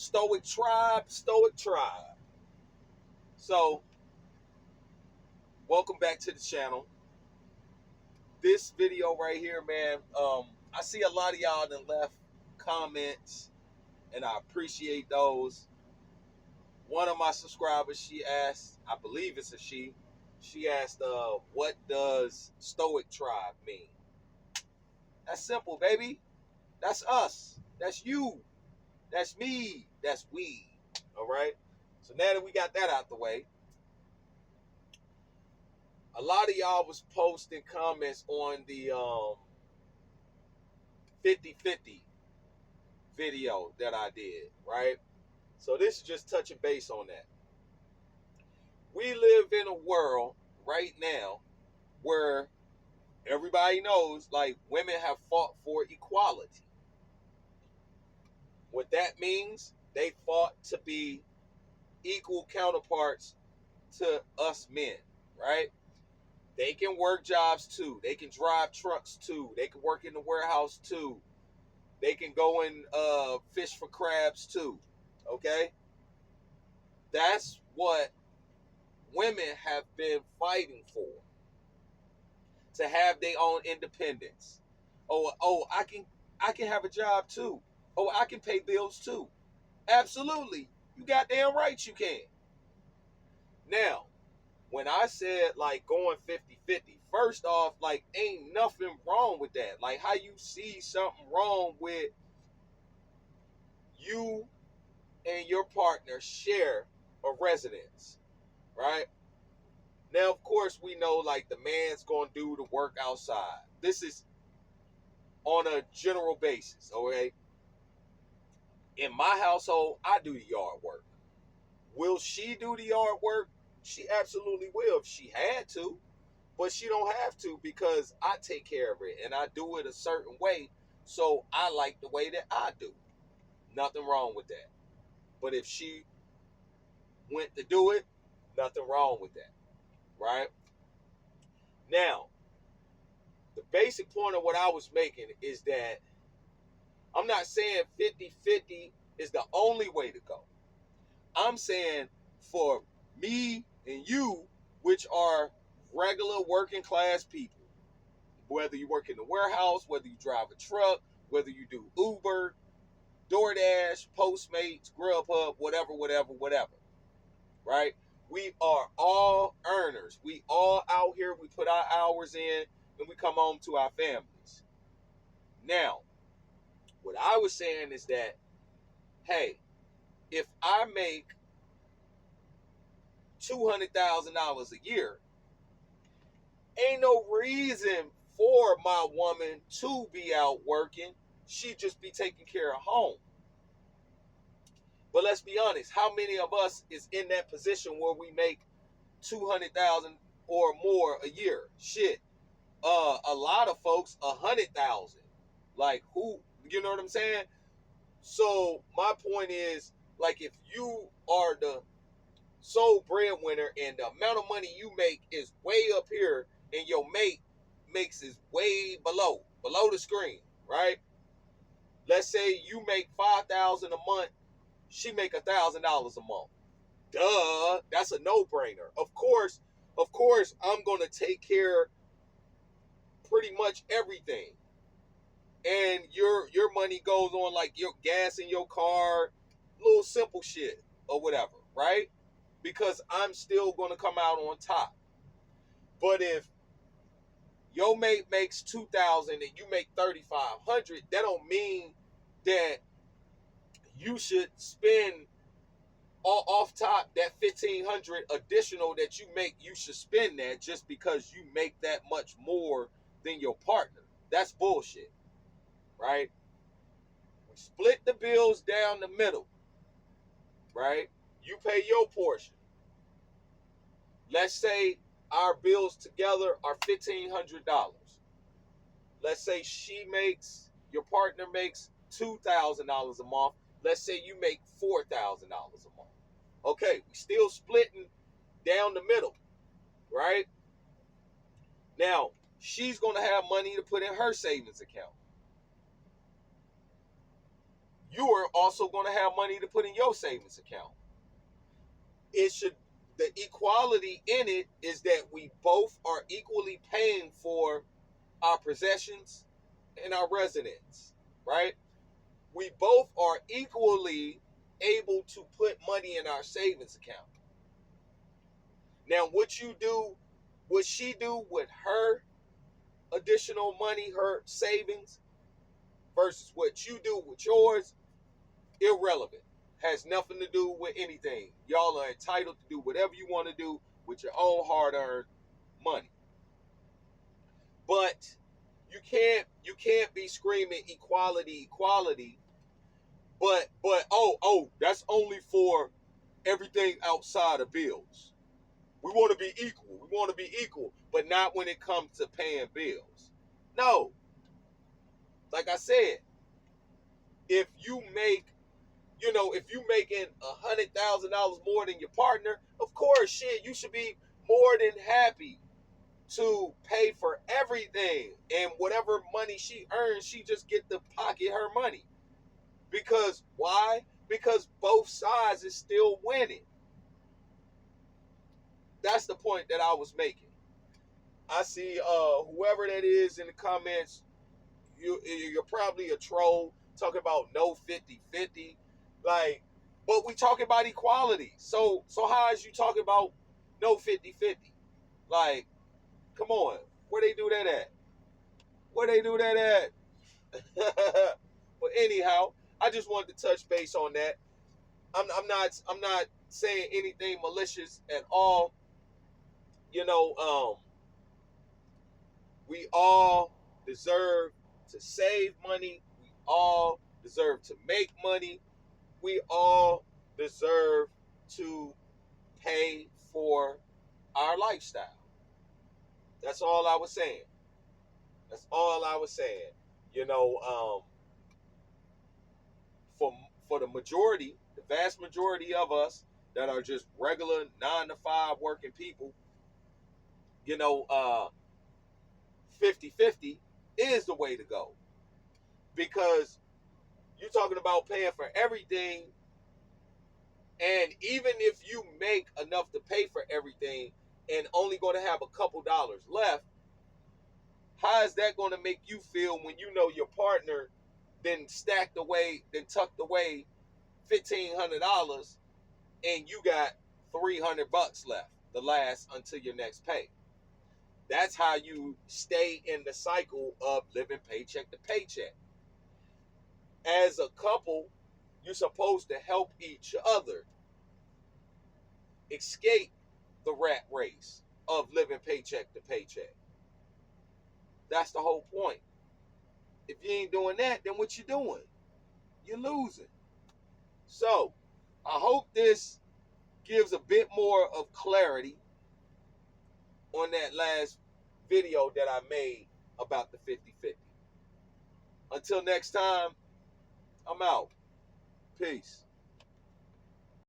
Stoic tribe, Stoic tribe. So, welcome back to the channel. This video right here, man, I see a lot of y'all that left comments, and I appreciate those. One of my subscribers, she asked, I believe it's a she asked, what does Stoic tribe mean? That's simple, baby. That's us. That's you. That's me. That's we. All right? So now that we got that out the way, a lot of y'all was posting comments on the 50-50 video that I did, right? So this is just touching base on that. We live in a world right now where everybody knows, like, women have fought for equality. What that means, they fought to be equal counterparts to us men, right? They can work jobs too. They can drive trucks too. They can work in the warehouse too. They can go and fish for crabs too. Okay? That's what women have been fighting for. To have their own independence. Oh, I can have a job too. Oh, I can pay bills too. Absolutely. You goddamn right you can. Now, when I said like going 50-50, first off, like ain't nothing wrong with that. Like how you see something wrong with you and your partner share a residence, right? Now, of course, we know like the man's gonna do the work outside. This is on a general basis, okay? In my household, I do the yard work. Will she do the yard work? She absolutely will if she had to. But she don't have to because I take care of it and I do it a certain way. So I like the way that I do. Nothing wrong with that. But if she went to do it, nothing wrong with that. Right? Now, the basic point of what I was making is that I'm not saying 50-50 is the only way to go. I'm saying for me and you, which are regular working class people, whether you work in the warehouse, whether you drive a truck, whether you do Uber, DoorDash, Postmates, Grubhub, whatever, right? We are all earners. We all out here, we put our hours in, and we come home to our families. Now, what I was saying is that, hey, if I make $200,000 a year, ain't no reason for my woman to be out working. She just be taking care of home. But let's be honest, how many of us is in that position where we make 200,000 or more a year? Shit. A lot of folks 100,000. Like who, you know what I'm saying? So my point is, like, if you are the sole breadwinner and the amount of money you make is way up here and your mate makes is way below the screen, right? Let's say you make 5,000 a month, she make $1,000 a month. Duh, that's a no-brainer. Of course, I'm gonna take care of pretty much everything, and your money goes on like your gas in your car, little simple shit or whatever, right? Because I'm still gonna come out on top. But if your mate makes 2,000 and you make 3,500, that don't mean that you should spend off top that 1,500 additional that you make. You should spend that just because you make that much more than your partner. That's bullshit, right? We split the bills down the middle, right? You pay your portion. Let's say our bills together are $1,500. Let's say your partner makes $2,000 a month. Let's say you make $4,000 a month. Okay, we still splitting down the middle, right? Now, she's going to have money to put in her savings account. you are also going to have money to put in your savings account. It should, the equality in it is that we both are equally paying for our possessions and our residence, right? We both are equally able to put money in our savings account. Now, what she do with her additional money, her savings, versus what you do with yours, irrelevant. Has nothing to do with anything. Y'all are entitled to do whatever you want to do with your own hard-earned money. But you can't be screaming equality, equality, but that's only for everything outside of bills. We want to be equal. We want to be equal, but not when it comes to paying bills. No. Like I said, if you make, if you making $100,000 more than your partner, of course, shit, you should be more than happy to pay for everything. And whatever money she earns, she just get to pocket her money. Because why? Because both sides is still winning. That's the point that I was making. I see whoever that is in the comments, you're probably a troll talking about no 50-50. Like, but we talking about equality. So how is you talking about no 50-50? Like, come on. Where they do that at? Where they do that at? But anyhow, I just wanted to touch base on that. I'm not saying anything malicious at all. You know, we all deserve to save money. We all deserve to make money. We all deserve to pay for our lifestyle. That's all I was saying. That's all I was saying. You know, for the majority, the vast majority of us that are just regular 9 to 5 working people, 50-50 is the way to go. Because you're talking about paying for everything, and even if you make enough to pay for everything and only going to have a couple dollars left, how is that going to make you feel when you know your partner then stacked away, then tucked away $1,500, and you got $300 left the last until your next pay? That's how you stay in the cycle of living paycheck to paycheck. As a couple, you're supposed to help each other escape the rat race of living paycheck to paycheck. That's the whole point. If you ain't doing that, then what you doing? You're losing. So, I hope this gives a bit more of clarity on that last video that I made about the 50-50. Until next time, I'm out. Peace.